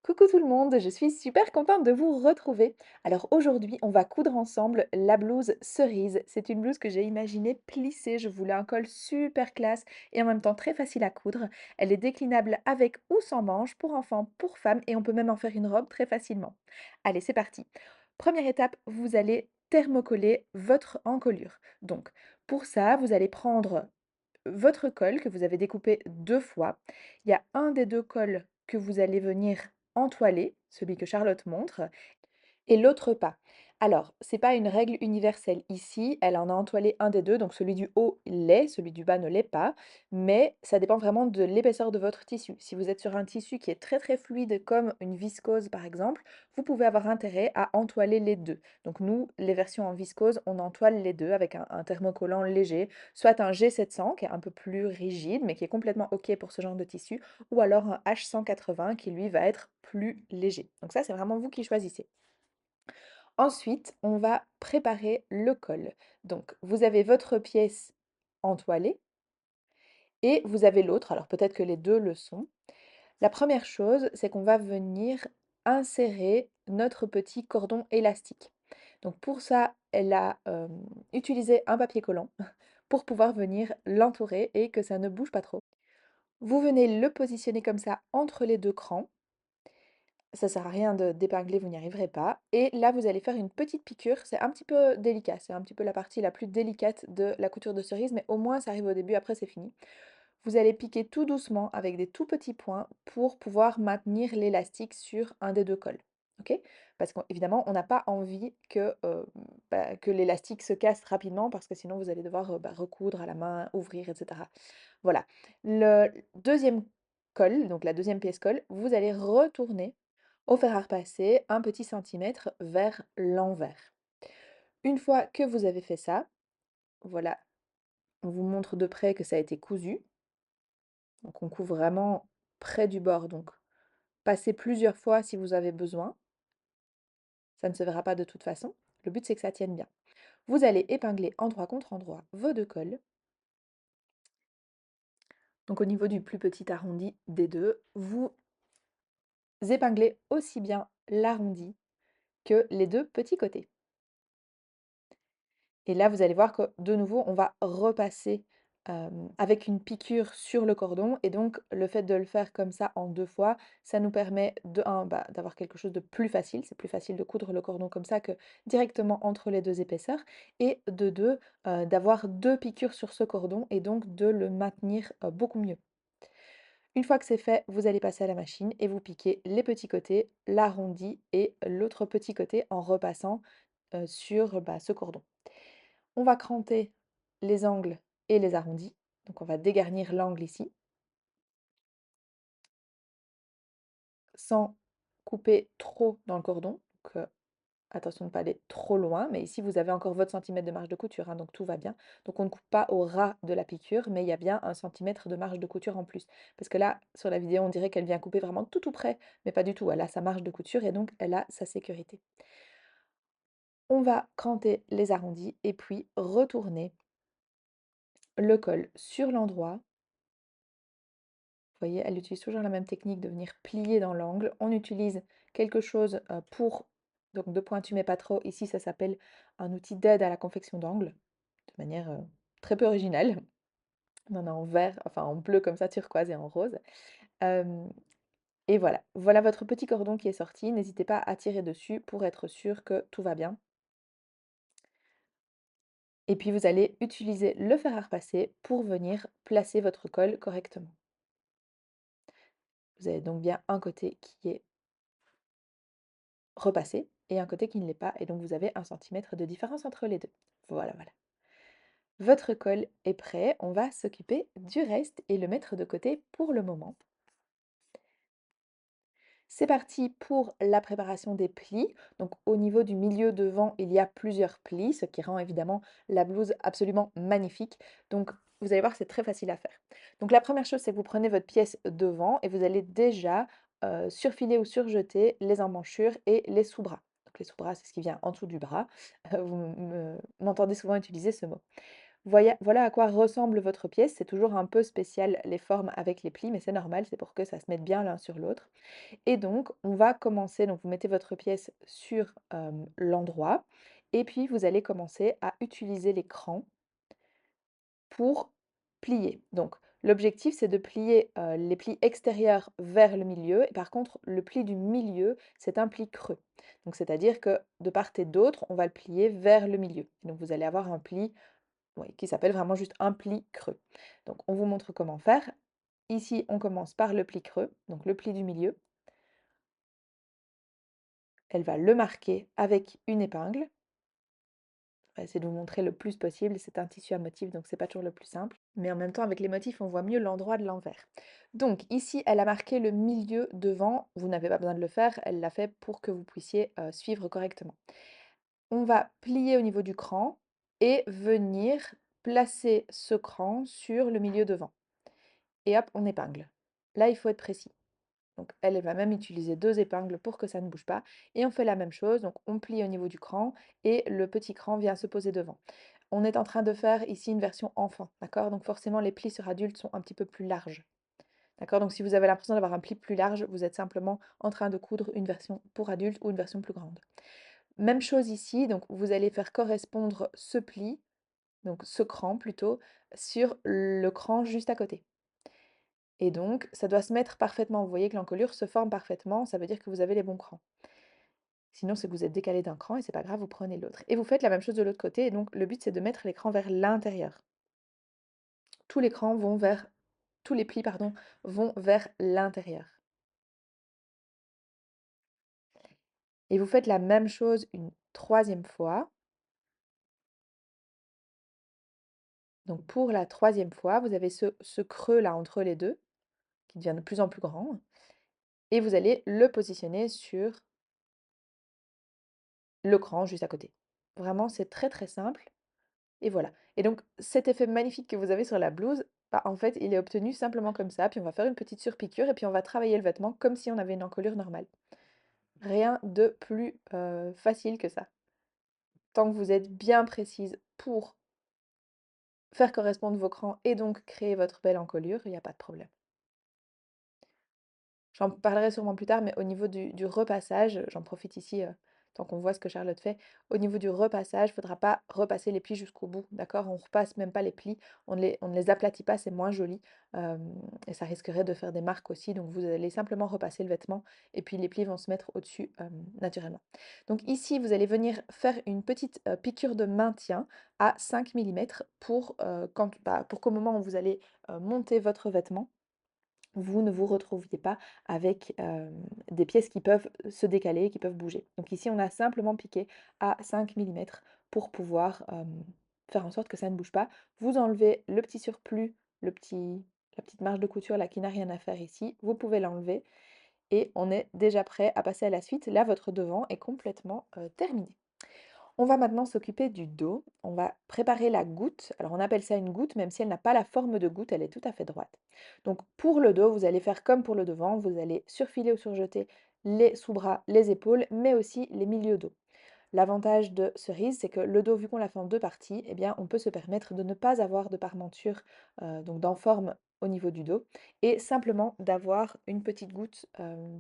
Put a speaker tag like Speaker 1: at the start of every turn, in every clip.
Speaker 1: Coucou tout le monde, je suis super contente de vous retrouver. Alors aujourd'hui, on va coudre ensemble la blouse cerise. C'est une blouse que j'ai imaginée plissée. Je voulais un col super classe et en même temps très facile à coudre. Elle est déclinable avec ou sans manches, pour enfants, pour femmes et on peut même en faire une robe très facilement. Allez, c'est parti. Première étape, vous allez thermocoller votre encolure. Donc pour ça, vous allez prendre votre col que vous avez découpé 2 fois. Il y a un des 2 cols que vous allez venir entoiler, celui que Charlotte montre, et l'autre pas. Alors, c'est pas une règle universelle ici, elle en a entoilé un des 2, donc celui du haut l'est, celui du bas ne l'est pas, mais ça dépend vraiment de l'épaisseur de votre tissu. Si vous êtes sur un tissu qui est très très fluide comme une viscose par exemple, vous pouvez avoir intérêt à entoiler les 2. Donc nous, les versions en viscose, on entoile les 2 avec un thermocollant léger, soit un G700 qui est un peu plus rigide mais qui est complètement OK pour ce genre de tissu, ou alors un H180 qui lui va être plus léger. Donc ça, c'est vraiment vous qui choisissez. Ensuite, on va préparer le col. Donc, vous avez votre pièce entoilée et vous avez l'autre. Alors, peut-être que les deux le sont. La première chose, c'est qu'on va venir insérer notre petit cordon élastique. Donc, pour ça, elle a utilisé un papier collant pour pouvoir venir l'entourer et que ça ne bouge pas trop. Vous venez le positionner comme ça entre les deux crans. Ça sert à rien de d'épingler, vous n'y arriverez pas. Et là, vous allez faire une petite piqûre. C'est un petit peu délicat, c'est un petit peu la partie la plus délicate de la couture de cerise, mais au moins ça arrive au début, après c'est fini. Vous allez piquer tout doucement avec des tout petits points pour pouvoir maintenir l'élastique sur un des deux cols. Ok? Parce qu'évidemment, on n'a pas envie que l'élastique se casse rapidement parce que sinon vous allez devoir recoudre à la main, ouvrir, etc. Voilà. Le deuxième col, donc la deuxième pièce colle, vous allez retourner au fer à repasser un petit centimètre vers l'envers. Une fois que vous avez fait ça, voilà, on vous montre de près que ça a été cousu. Donc on couvre vraiment près du bord, donc passez plusieurs fois si vous avez besoin. Ça ne se verra pas de toute façon. Le but c'est que ça tienne bien. Vous allez épingler endroit contre endroit vos deux cols. Donc au niveau du plus petit arrondi des deux, vous épinglez aussi bien l'arrondi que les deux petits côtés. Et là, vous allez voir que de nouveau, on va repasser avec une piqûre sur le cordon. Et donc, le fait de le faire comme ça en 2 fois, ça nous permet de un, d'avoir quelque chose de plus facile. C'est plus facile de coudre le cordon comme ça que directement entre les 2 épaisseurs. Et de 2, d'avoir 2 piqûres sur ce cordon et donc de le maintenir beaucoup mieux. Une fois que c'est fait, vous allez passer à la machine et vous piquez les petits côtés, l'arrondi et l'autre petit côté en repassant sur ce cordon. On va cranter les angles et les arrondis. Donc on va dégarnir l'angle ici, sans couper trop dans le cordon. Donc, attention de ne pas aller trop loin, mais ici vous avez encore votre centimètre de marge de couture, hein, donc tout va bien. Donc on ne coupe pas au ras de la piqûre, mais il y a bien un centimètre de marge de couture en plus. Parce que là, sur la vidéo, on dirait qu'elle vient couper vraiment tout près, mais pas du tout. Elle a sa marge de couture et donc elle a sa sécurité. On va cranter les arrondis et puis retourner le col sur l'endroit. Vous voyez, elle utilise toujours la même technique de venir plier dans l'angle. On utilise quelque chose pour, donc de pointu mais pas trop. Ici, ça s'appelle un outil d'aide à la confection d'angle, de manière très peu originale. On en a en vert, enfin en bleu comme ça, turquoise et en rose. Euh, et voilà, voilà votre petit cordon qui est sorti. N'hésitez pas à tirer dessus pour être sûr que tout va bien. Et puis vous allez utiliser le fer à repasser pour venir placer votre col correctement. Vous avez donc bien un côté qui est repassé et un côté qui ne l'est pas. Et donc vous avez 1 centimètre de différence entre les deux. Voilà, voilà. Votre col est prêt. On va s'occuper du reste et le mettre de côté pour le moment. C'est parti pour la préparation des plis. Donc au niveau du milieu devant, il y a plusieurs plis, ce qui rend évidemment la blouse absolument magnifique. Donc vous allez voir, c'est très facile à faire. Donc la première chose, c'est que vous prenez votre pièce devant et vous allez déjà surfiler ou surjeter les emmanchures et les sous-bras. Donc les sous-bras, c'est ce qui vient en dessous du bras. Vous m'entendez souvent utiliser ce mot. Voilà à quoi ressemble votre pièce. C'est toujours un peu spécial les formes avec les plis, mais c'est normal, c'est pour que ça se mette bien l'un sur l'autre. Et donc, on va commencer, donc vous mettez votre pièce sur l'endroit, et puis vous allez commencer à utiliser l'écran pour plier. Donc, l'objectif, c'est de plier les plis extérieurs vers le milieu. Et par contre, le pli du milieu, c'est un pli creux. Donc, c'est-à-dire que de part et d'autre, on va le plier vers le milieu. Et donc, vous allez avoir un pli, oui, qui s'appelle vraiment juste un pli creux. Donc, on vous montre comment faire. Ici, on commence par le pli creux, donc le pli du milieu. Elle va le marquer avec une épingle. On va essayer de vous montrer le plus possible. C'est un tissu à motif, donc c'est pas toujours le plus simple. Mais en même temps, avec les motifs, on voit mieux l'endroit de l'envers. Donc ici, elle a marqué le milieu devant. Vous n'avez pas besoin de le faire. Elle l'a fait pour que vous puissiez suivre correctement. On va plier au niveau du cran et venir placer ce cran sur le milieu devant. Et hop, on épingle. Là, il faut être précis. Donc elle va même utiliser 2 épingles pour que ça ne bouge pas et on fait la même chose, donc on plie au niveau du cran et le petit cran vient se poser devant. On est en train de faire ici une version enfant, d'accord? Donc forcément les plis sur adultes sont un petit peu plus larges, d'accord? Donc si vous avez l'impression d'avoir un pli plus large, vous êtes simplement en train de coudre une version pour adultes ou une version plus grande. Même chose ici, donc vous allez faire correspondre ce pli, donc ce cran plutôt, sur le cran juste à côté. Et donc, ça doit se mettre parfaitement. Vous voyez que l'encolure se forme parfaitement, ça veut dire que vous avez les bons crans. Sinon, c'est que vous êtes décalé d'un cran et c'est pas grave, vous prenez l'autre. Et vous faites la même chose de l'autre côté. Et donc, le but, c'est de mettre les crans vers l'intérieur. Tous les crans vont vers, tous les plis, pardon, vont vers l'intérieur. Et vous faites la même chose une troisième fois. Donc, pour la troisième fois, vous avez ce creux là entre les deux, qui devient de plus en plus grand. Et vous allez le positionner sur le cran juste à côté. Vraiment, c'est très très simple. Et voilà. Et donc, cet effet magnifique que vous avez sur la blouse, bah, en fait, il est obtenu simplement comme ça. Puis on va faire une petite surpiqûre et puis on va travailler le vêtement comme si on avait une encolure normale. Rien de plus facile que ça. Tant que vous êtes bien précise pour faire correspondre vos crans et donc créer votre belle encolure, il n'y a pas de problème. J'en parlerai sûrement plus tard, mais au niveau du repassage, j'en profite ici, tant qu'on voit ce que Charlotte fait. Au niveau du repassage, il ne faudra pas repasser les plis jusqu'au bout, d'accord? On repasse même pas les plis, on ne les aplatit pas, c'est moins joli, et ça risquerait de faire des marques aussi. Donc vous allez simplement repasser le vêtement et puis les plis vont se mettre au-dessus, naturellement. Donc ici, vous allez venir faire une petite, piqûre de maintien à 5 millimètres pour, pour qu'au moment où vous allez, monter votre vêtement, vous ne vous retrouviez pas avec des pièces qui peuvent se décaler, qui peuvent bouger. Donc ici, on a simplement piqué à 5 millimètres pour pouvoir faire en sorte que ça ne bouge pas. Vous enlevez le petit surplus, la petite marge de couture là qui n'a rien à faire ici. Vous pouvez l'enlever et on est déjà prêt à passer à la suite. Là, votre devant est complètement terminé. On va maintenant s'occuper du dos. On va préparer la goutte. Alors on appelle ça une goutte, même si elle n'a pas la forme de goutte, elle est tout à fait droite. Donc pour le dos, vous allez faire comme pour le devant, vous allez surfiler ou surjeter les sous-bras, les épaules, mais aussi les milieux dos. L'avantage de cerise, c'est que le dos, vu qu'on l'a fait en deux parties, eh bien, on peut se permettre de ne pas avoir de parmenture, donc d'enforme au niveau du dos, et simplement d'avoir une petite goutte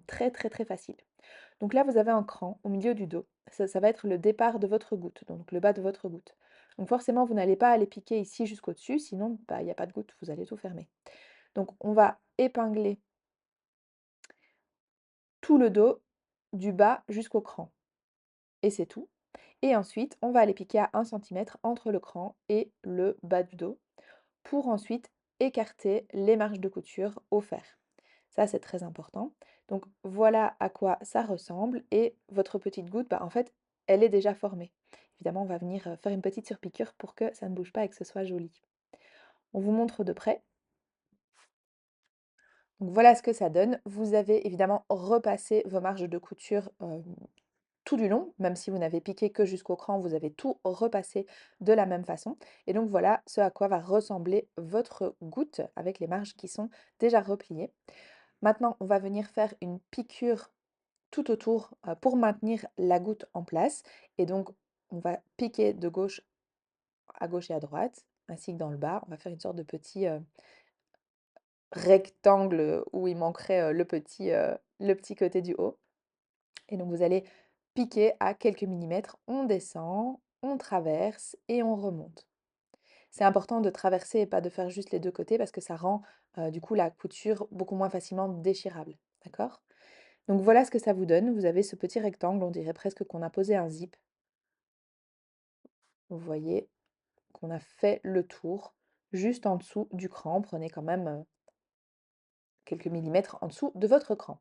Speaker 1: très très très facile. Donc là, vous avez un cran au milieu du dos. Ça va être le départ de votre goutte, donc le bas de votre goutte. Donc forcément, vous n'allez pas aller piquer ici jusqu'au-dessus, sinon bah, il n'y a pas de goutte, vous allez tout fermer. Donc on va épingler tout le dos du bas jusqu'au cran. Et c'est tout. Et ensuite, on va aller piquer à 1 centimètre entre le cran et le bas du dos pour ensuite écarter les marges de couture au fer. Ça, c'est très important. Donc voilà à quoi ça ressemble et votre petite goutte, bah, en fait, elle est déjà formée. Évidemment, on va venir faire une petite surpiqûre pour que ça ne bouge pas et que ce soit joli. On vous montre de près. Donc voilà ce que ça donne. Vous avez évidemment repassé vos marges de couture tout du long, même si vous n'avez piqué que jusqu'au cran, vous avez tout repassé de la même façon. Et donc voilà ce à quoi va ressembler votre goutte avec les marges qui sont déjà repliées. Maintenant, on va venir faire une piqûre tout autour pour maintenir la goutte en place. Et donc, on va piquer de gauche à droite. ainsi que dans le bas. On va faire une sorte de petit, rectangle, où il manquerait, le petit côté du haut et donc vous allez piquer à quelques millimètres. On descend, on traverse et on remonte. C'est important de traverser et pas de faire juste les 2 côtés parce que ça rend, du coup la couture beaucoup moins facilement déchirable, d'accord? Donc voilà ce que ça vous donne. Vous avez ce petit rectangle, on dirait presque qu'on a posé un zip. Vous voyez qu'on a fait le tour juste en dessous du cran. Prenez quand même, quelques millimètres en dessous de votre cran.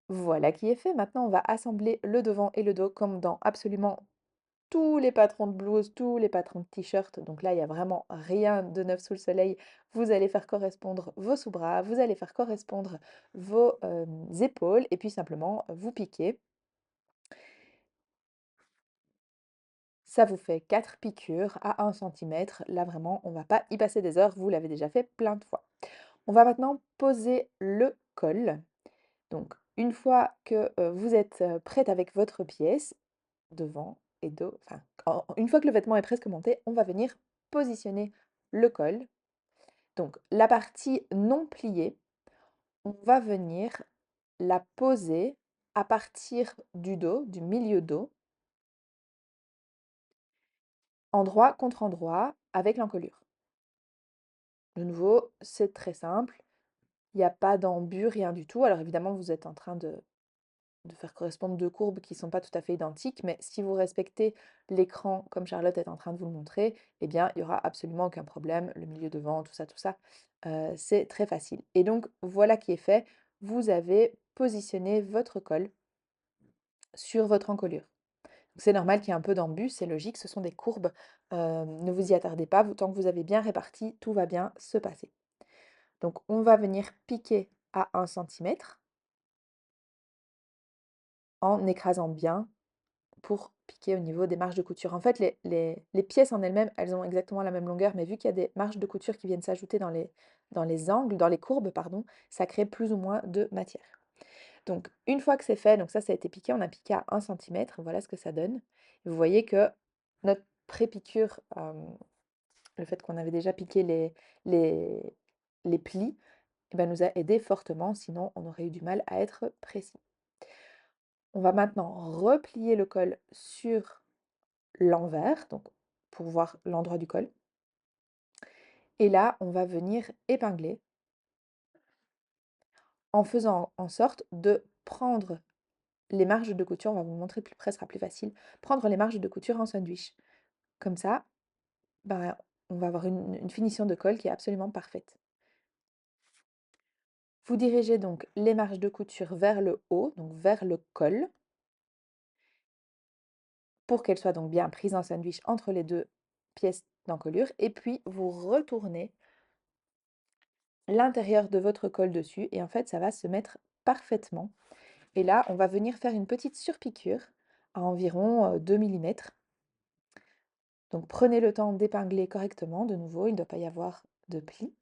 Speaker 1: Voilà qui est fait. Maintenant, on va assembler le devant et le dos comme dans absolument tous les patrons de blouse, tous les patrons de t-shirt. Donc là, il y a vraiment rien de neuf sous le soleil. Vous allez faire correspondre vos sous-bras, vous allez faire correspondre vos, épaules et puis simplement vous piquez. Ça vous fait 4 piqûres à 1 cm. Là, vraiment, on ne va pas y passer des heures, vous l'avez déjà fait plein de fois. On va maintenant poser le col. Donc, une fois que vous êtes prête avec votre pièce, devant et dos, enfin, une fois que le vêtement est presque monté, on va venir positionner le col. Donc, la partie non pliée, on va venir la poser à partir du dos, du milieu dos, endroit contre endroit, avec l'encolure. De nouveau, c'est très simple. Il n'y a pas d'embu, rien du tout. Alors évidemment, vous êtes en train de faire correspondre 2 courbes qui ne sont pas tout à fait identiques, mais si vous respectez l'écran comme Charlotte est en train de vous le montrer, eh bien, il y aura absolument aucun problème. Le milieu devant, tout ça, c'est très facile. Et donc, voilà qui est fait. Vous avez positionné votre col sur votre encolure. C'est normal qu'il y ait un peu d'embus, c'est logique, ce sont des courbes. Ne vous y attardez pas, tant que vous avez bien réparti, tout va bien se passer. Donc, on va venir piquer à 1 cm en écrasant bien pour piquer au niveau des marges de couture. En fait, les pièces en elles-mêmes, elles ont exactement la même longueur, mais vu qu'il y a des marges de couture qui viennent s'ajouter dans les angles, dans les courbes, pardon, ça crée plus ou moins de matière. Donc, une fois que c'est fait, donc ça a été piqué, on a piqué à 1 cm, voilà ce que ça donne. Vous voyez que notre pré-piqûre, le fait qu'on avait déjà piqué les, les plis, eh ben, nous a aidé fortement, sinon on aurait eu du mal à être précis. On va maintenant replier le col sur l'envers, donc pour voir l'endroit du col. Et là, on va venir épingler en faisant en sorte de prendre les marges de couture, on va vous montrer de plus près, ce sera plus facile, prendre les marges de couture en sandwich. Comme ça, ben, on va avoir une finition de col qui est absolument parfaite. Vous dirigez donc les marges de couture vers le haut, donc vers le col, pour qu'elles soient donc bien prises en sandwich entre les 2 pièces d'encolure. Et puis, vous retournez l'intérieur de votre col dessus et en fait, ça va se mettre parfaitement. Et là, on va venir faire une petite surpiqûre à environ 2 millimètres. Donc prenez le temps d'épingler correctement. De nouveau, il ne doit pas y avoir de plis.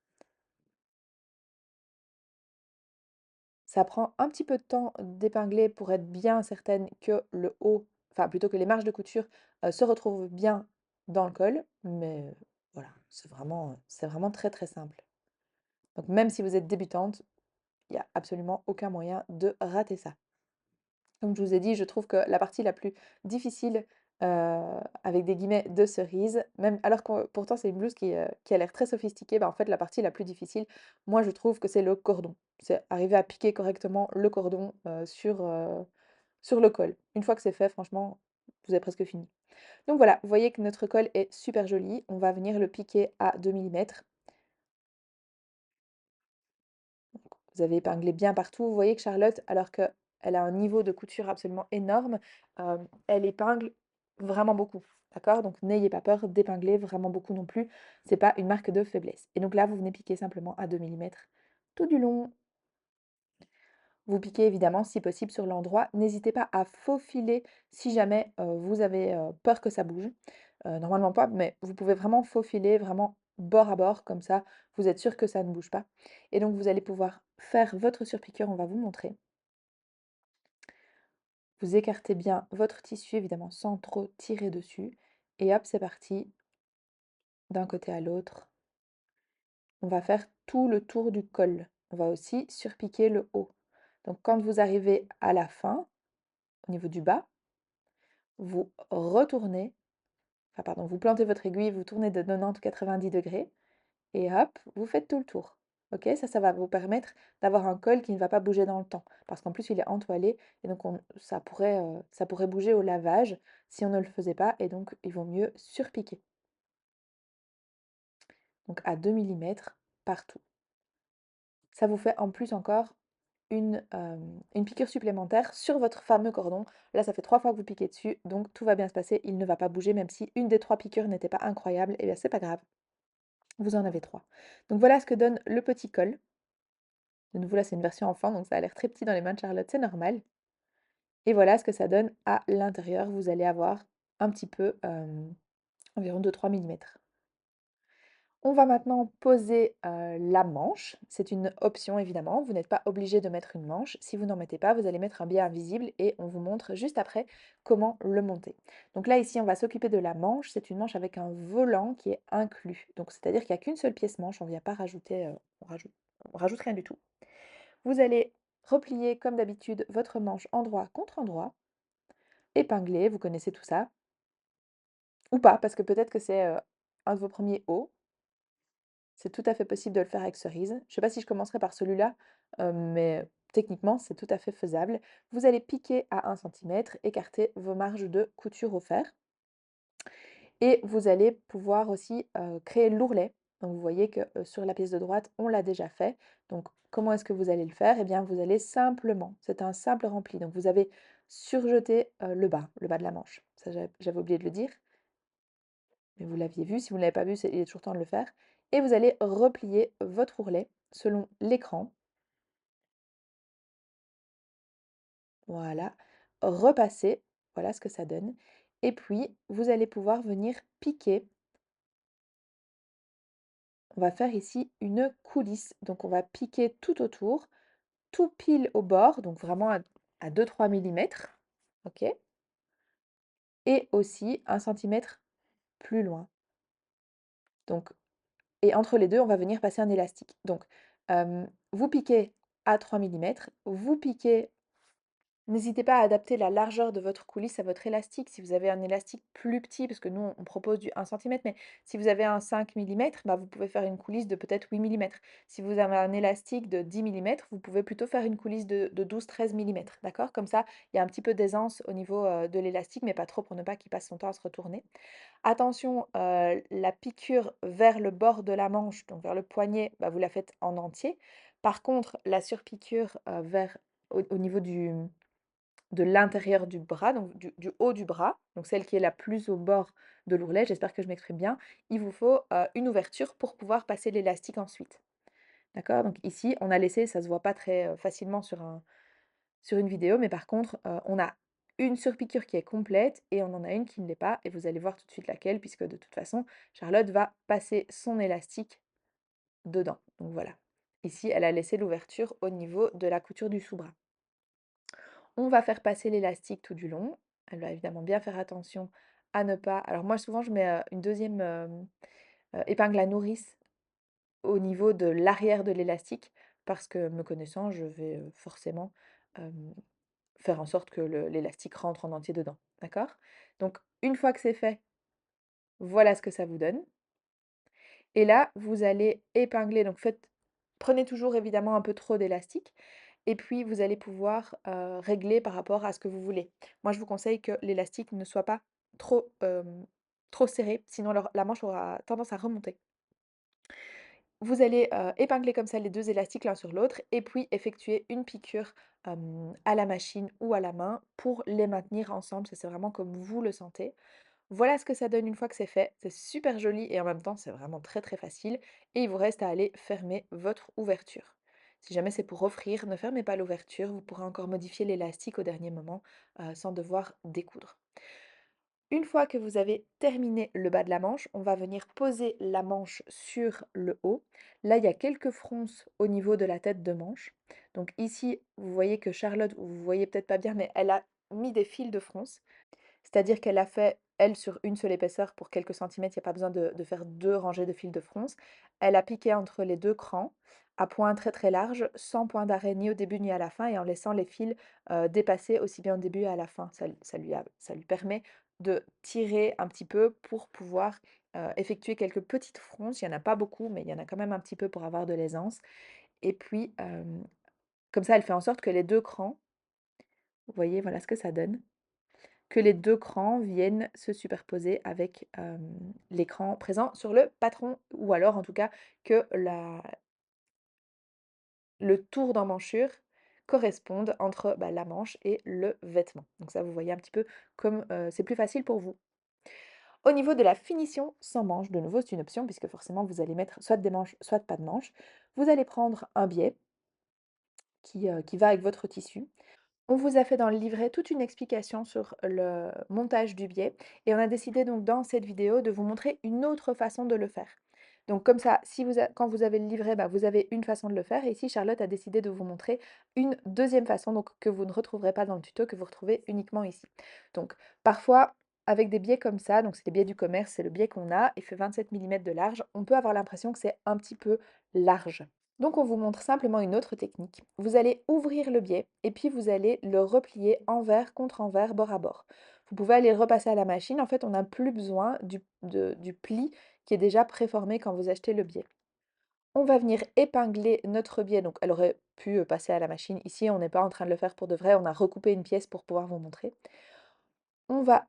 Speaker 1: Ça prend un petit peu de temps d'épingler pour être bien certaine que le haut, enfin plutôt que les marges de couture se retrouvent bien dans le col. Mais voilà, c'est vraiment très très simple. Donc même si vous êtes débutante, il n'y a absolument aucun moyen de rater ça. Comme je vous ai dit, je trouve que la partie la plus difficile, avec des guillemets, de cerise, même alors que pourtant c'est une blouse qui a l'air très sophistiquée, bah, en fait la partie la plus difficile, moi je trouve que c'est le cordon. C'est arriver à piquer correctement le cordon, sur le col. Une fois que c'est fait, franchement, vous avez presque fini. Donc voilà, vous voyez que notre col est super joli. On va venir le piquer à 2 millimètres. Vous avez épinglé bien partout. Vous voyez que Charlotte, alors qu'elle a un niveau de couture absolument énorme, elle épingle vraiment beaucoup. D'accord? Donc n'ayez pas peur d'épingler vraiment beaucoup non plus. C'est pas une marque de faiblesse. Et donc là, vous venez piquer simplement à 2 millimètres tout du long. Vous piquez évidemment si possible sur l'endroit. N'hésitez pas à faufiler si jamais vous avez peur que ça bouge. Normalement pas, mais vous pouvez vraiment faufiler, vraiment bord à bord, comme ça vous êtes sûr que ça ne bouge pas. Et donc vous allez pouvoir faire votre surpiqûre, on va vous montrer. Vous écartez bien votre tissu, évidemment sans trop tirer dessus. Et hop, c'est parti. d'un côté à l'autre. On va faire tout le tour du col. On va aussi surpiquer le haut. Donc quand vous arrivez à la fin, au niveau du bas, vous retournez, enfin pardon, vous plantez votre aiguille, vous tournez de 90 ou 90 degrés et hop, vous faites tout le tour. Ok, ça va vous permettre d'avoir un col qui ne va pas bouger dans le temps. Parce qu'en plus, il est entoilé et donc ça pourrait bouger au lavage si on ne le faisait pas. Et donc, il vaut mieux surpiquer. Donc à 2 millimètres partout. Ça vous fait en plus encore une piqûre supplémentaire sur votre fameux cordon. Là, ça fait 3 fois que vous piquez dessus, donc tout va bien se passer. Il ne va pas bouger, même si une des 3 piqûres n'était pas incroyable. Et bien, c'est pas grave. Vous en avez 3. Donc voilà ce que donne le petit col. De nouveau, là, c'est une version enfant, donc ça a l'air très petit dans les mains de Charlotte, c'est normal. Et voilà ce que ça donne à l'intérieur. Vous allez avoir un petit peu, environ 2-3 millimètres. On va maintenant poser la manche. C'est une option évidemment. Vous n'êtes pas obligé de mettre une manche. Si vous n'en mettez pas, vous allez mettre un biais invisible et on vous montre juste après comment le monter. Donc là, ici, on va s'occuper de la manche. C'est une manche avec un volant qui est inclus. Donc c'est-à-dire qu'il n'y a qu'une seule pièce manche. On ne vient pas rajouter, on rajoute rien du tout. Vous allez replier comme d'habitude votre manche endroit contre endroit, épingler, vous connaissez tout ça, ou pas, parce que peut-être que c'est un de vos premiers hauts. C'est tout à fait possible de le faire avec cerise. Je ne sais pas si je commencerai par celui-là, mais techniquement, c'est tout à fait faisable. Vous allez piquer à 1 centimètre, écarter vos marges de couture au fer et vous allez pouvoir aussi, créer l'ourlet. Donc vous voyez que, sur la pièce de droite, on l'a déjà fait. Donc comment est-ce que vous allez le faire? Eh bien, vous allez simplement c'est un simple rempli. Donc vous avez surjeté, le bas de la manche. Ça, j'avais oublié de le dire. Mais vous l'aviez vu, si vous ne l'avez pas vu, il est toujours temps de le faire. Et vous allez replier votre ourlet selon l'écran. Voilà. Repasser. Voilà ce que ça donne. Et puis, vous allez pouvoir venir piquer. On va faire ici une coulisse. Donc, on va piquer tout autour, tout pile au bord, donc vraiment à 2-3 millimètres. OK. Et aussi 1 centimètre plus loin. Donc, et entre les deux, on va venir passer un élastique. Donc, vous piquez à 3 millimètres, vous piquez. N'hésitez pas à adapter la largeur de votre coulisse à votre élastique. Si vous avez un élastique plus petit, parce que nous, on propose du 1 centimètre, mais si vous avez un 5 millimètres, bah, vous pouvez faire une coulisse de peut-être 8 millimètres. Si vous avez un élastique de 10 millimètres, vous pouvez plutôt faire une coulisse de 12-13 millimètres. D'accord? Comme ça, il y a un petit peu d'aisance au niveau de l'élastique, mais pas trop pour ne pas qu'il passe son temps à se retourner. Attention, la piqûre vers le bord de la manche, donc vers le poignet, bah, vous la faites en entier. Par contre, la surpiqûre au niveau de l'intérieur du bras, donc du haut du bras, donc celle qui est la plus au bord de l'ourlet, j'espère que je m'exprime bien, il vous faut une ouverture pour pouvoir passer l'élastique ensuite. D'accord? Donc ici, on a laissé, ça se voit pas très facilement sur une vidéo, mais par contre, on a une surpiqûre qui est complète et on en a une qui ne l'est pas, et vous allez voir tout de suite laquelle, puisque de toute façon, Charlotte va passer son élastique dedans. Donc voilà. Ici, elle a laissé l'ouverture au niveau de la couture du sous-bras. On va faire passer l'élastique tout du long. Elle va évidemment bien faire attention à ne pas alors moi souvent je mets, une deuxième épingle à nourrice au niveau de l'arrière de l'élastique parce que me connaissant, je vais, forcément, hem, faire en sorte que le l'élastique rentre en entier dedans, d'accord? Donc une fois que c'est fait, voilà ce que ça vous donne. Et là, vous allez épingler, donc prenez toujours évidemment un peu trop d'élastique et puis vous allez pouvoir, régler par rapport à ce que vous voulez. Moi, je vous conseille que l'élastique ne soit pas trop serré, sinon la manche aura tendance à remonter. Vous allez, épingler comme ça les 2 élastiques l'un sur l'autre et puis effectuer une piqûre, à la machine ou à la main pour les maintenir ensemble. Ça, c'est vraiment comme vous le sentez. Voilà ce que ça donne une fois que c'est fait. C'est super joli et en même temps, c'est vraiment très très facile. Et il vous reste à aller fermer votre ouverture. Si jamais c'est pour offrir, ne fermez pas l'ouverture. Vous pourrez encore modifier l'élastique au dernier moment sans devoir découdre. Une fois que vous avez terminé le bas de la manche, on va venir poser la manche sur le haut. Là, il y a quelques fronces au niveau de la tête de manche. Donc ici, vous voyez que Charlotte, vous voyez peut-être pas bien, mais elle a mis des fils de fronce. C'est-à-dire qu'elle a fait, elle, sur une seule épaisseur pour quelques centimètres, il y a pas besoin de faire 2 rangées de fils de fronce. Elle a piqué entre les 2 crans, à point très, très large, sans point d'arrêt ni au début ni à la fin et en laissant les fils, dépasser aussi bien au début à la fin. Ça lui permet de tirer un petit peu pour pouvoir, effectuer quelques petites fronces. Il y en a pas beaucoup, mais il y en a quand même un petit peu pour avoir de l'aisance et puis, comme ça, elle fait en sorte que les 2 crans, vous voyez, voilà ce que ça donne. Que les 2 crans viennent se superposer avec, l'écran présent sur le patron ou alors en tout cas que la le tour d'emmanchure corresponde entre, bah, la manche et le vêtement. Donc ça, vous voyez un petit peu comme, c'est plus facile pour vous. Au niveau de la finition sans manches, de nouveau, c'est une option puisque forcément vous allez mettre soit des manches, soit pas de manches. Vous allez prendre un biais qui va avec votre tissu. On vous a fait dans le livret toute une explication sur le montage du biais et on a décidé donc dans cette vidéo de vous montrer une autre façon de le faire. Donc comme ça, si vous quand vous avez le livret, bah, vous avez une façon de le faire et ici Charlotte a décidé de vous montrer une deuxième façon donc que vous ne retrouverez pas dans le tuto, que vous retrouvez uniquement ici. Donc parfois avec des biais comme ça, donc c'est les biais du commerce, c'est le biais qu'on a, il fait 27 millimètres de large, on peut avoir l'impression que c'est un petit peu large. Donc on vous montre simplement une autre technique. Vous allez ouvrir le biais et puis vous allez le replier envers contre envers, bord à bord. Vous pouvez aller le repasser à la machine. En fait, on n'a plus besoin du pli qui est déjà préformé quand vous achetez le biais. On va venir épingler notre biais. Donc elle aurait pu passer à la machine. Ici, on n'est pas en train de le faire pour de vrai. On a recoupé une pièce pour pouvoir vous montrer. On va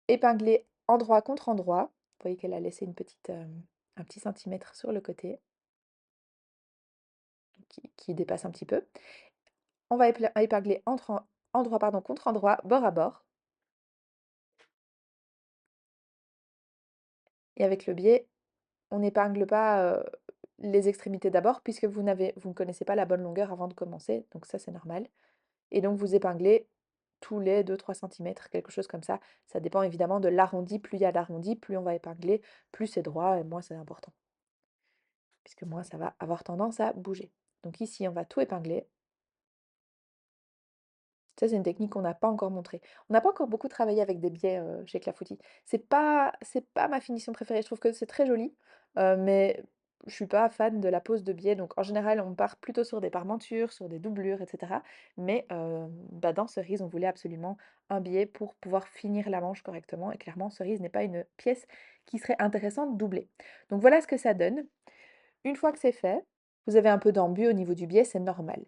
Speaker 1: épingler endroit contre endroit. Vous voyez qu'elle a laissé un petit centimètre sur le côté qui dépasse un petit peu. On va épingler endroit pardon, contre endroit, bord à bord. Et avec le biais, on n'épingle pas les extrémités d'abord, puisque vous ne connaissez pas la bonne longueur avant de commencer. Donc ça, c'est normal. Et donc, vous épinglez tous les 2-3 centimètres, quelque chose comme ça. Ça dépend évidemment de l'arrondi. Plus il y a d'arrondi, plus on va épingler, plus c'est droit et moins c'est important. Puisque moins ça va avoir tendance à bouger. Donc ici, on va tout épingler. Ça, c'est une technique qu'on n'a pas encore montrée. On n'a pas encore beaucoup travaillé avec des biais, chez Clafoutis. C'est pas ma finition préférée. Je trouve que c'est très joli, mais je suis pas fan de la pose de biais. Donc en général, on part plutôt sur des parmentures, sur des doublures et cetera. Mais, bah, dans Cerise, on voulait absolument un biais pour pouvoir finir la manche correctement et clairement, Cerise n'est pas une pièce qui serait intéressante doublée. Donc voilà ce que ça donne. Une fois que c'est fait, vous avez un peu d'embu au niveau du biais, c'est normal.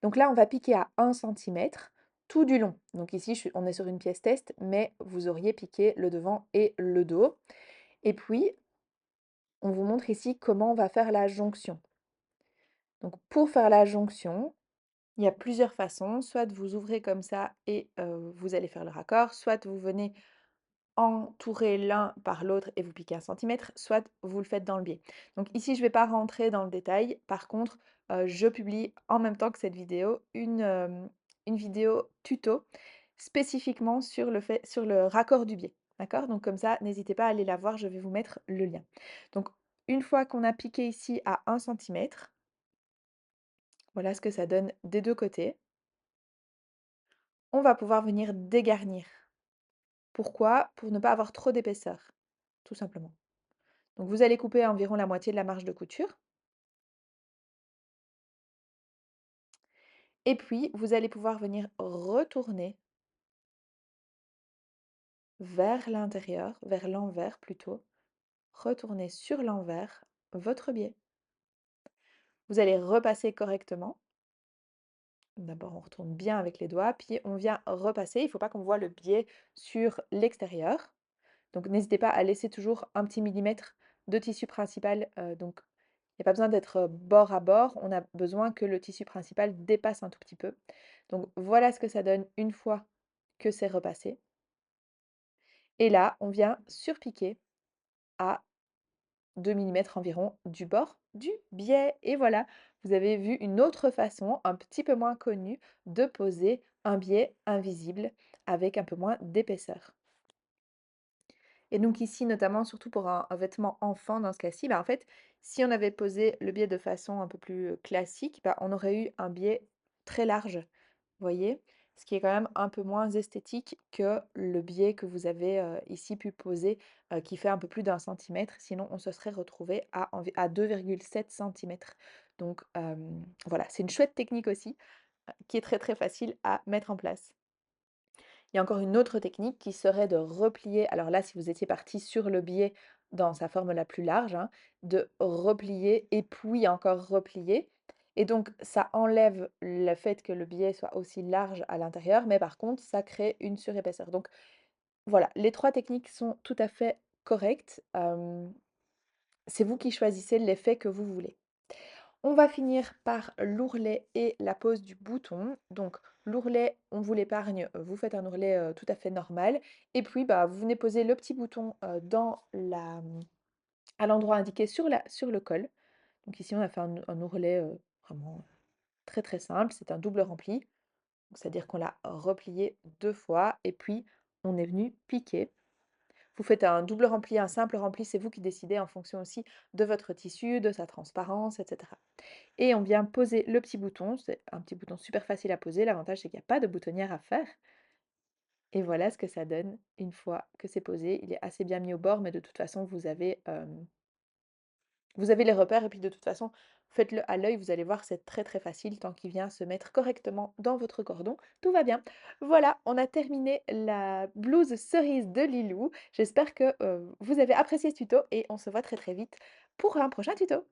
Speaker 1: Donc là, on va piquer à 1 centimètre tout du long. Donc ici, on est sur une pièce test, mais vous auriez piqué le devant et le dos. Et puis, on vous montre ici comment on va faire la jonction. Donc pour faire la jonction, il y a plusieurs façons. Soit vous ouvrez comme ça et vous allez faire le raccord, soit vous venez entourer l'un par l'autre et vous piquez 1 centimètre, soit vous le faites dans le biais. Donc ici, je ne vais pas rentrer dans le détail. Par contre, je publie en même temps que cette vidéo une vidéo tuto spécifiquement sur le raccord du biais. D'accord? Donc comme ça, n'hésitez pas à aller la voir, je vais vous mettre le lien. Donc une fois qu'on a piqué ici à 1 centimètre, voilà ce que ça donne des 2 côtés. On va pouvoir venir dégarnir. Pourquoi? Pour ne pas avoir trop d'épaisseur, tout simplement. Donc vous allez couper environ la moitié de la marge de couture. Et puis, vous allez pouvoir venir retourner vers l'intérieur, vers l'envers plutôt. Retourner sur l'envers votre biais. Vous allez repasser correctement. D'abord, on retourne bien avec les doigts, puis on vient repasser. Il ne faut pas qu'on voit le biais sur l'extérieur. Donc n'hésitez pas à laisser toujours un petit millimètre de tissu principal. Donc il n'y a pas besoin d'être bord à bord. On a besoin que le tissu principal dépasse un tout petit peu. Donc voilà ce que ça donne une fois que c'est repassé. Et là, on vient surpiquer à 2 millimètres environ du bord du biais. Et voilà, vous avez vu une autre façon, un petit peu moins connue, de poser un biais invisible avec un peu moins d'épaisseur. Et donc ici, notamment, surtout pour un vêtement enfant dans ce cas-ci, bah, en fait, si on avait posé le biais de façon un peu plus classique, bah, on aurait eu un biais très large. Vous voyez? ce qui est quand même un peu moins esthétique que le biais que vous avez, ici pu poser, qui fait un peu plus d'1 centimètre. Sinon, on se serait retrouvé à 2,7 centimètres. Donc, voilà, c'est une chouette technique aussi, qui est très, très facile à mettre en place. Il y a encore une autre technique qui serait de replier, alors là, si vous étiez parti sur le biais dans sa forme la plus large, hein, de replier et puis encore replier. Et donc, ça enlève le fait que le biais soit aussi large à l'intérieur, mais par contre, ça crée une surépaisseur. Donc voilà, les 3 techniques sont tout à fait correctes. C'est vous qui choisissez l'effet que vous voulez. On va finir par l'ourlet et la pose du bouton. Donc l'ourlet, on vous l'épargne, vous faites un ourlet, tout à fait normal et puis, bah, vous venez poser le petit bouton, à l'endroit indiqué sur le col. Donc ici, on a fait un ourlet, vraiment très, très simple, c'est un double rempli. Donc c'est-à-dire qu'on l'a replié 2 fois et puis on est venu piquer. Vous faites un double rempli, un simple rempli, c'est vous qui décidez en fonction aussi de votre tissu, de sa transparence et cetera. Et on vient poser le petit bouton, c'est un petit bouton super facile à poser, l'avantage c'est qu'il y a pas de boutonnière à faire et voilà ce que ça donne une fois que c'est posé. Il est assez bien mis au bord, mais de toute façon vous avez les repères et puis de toute façon, faites-le à l'œil, vous allez voir, c'est très, très facile tant qu'il vient se mettre correctement dans votre cordon, tout va bien. Voilà, on a terminé la blouse cerise de Lilou. J'espère que, vous avez apprécié ce tuto et on se voit très, très vite pour un prochain tuto.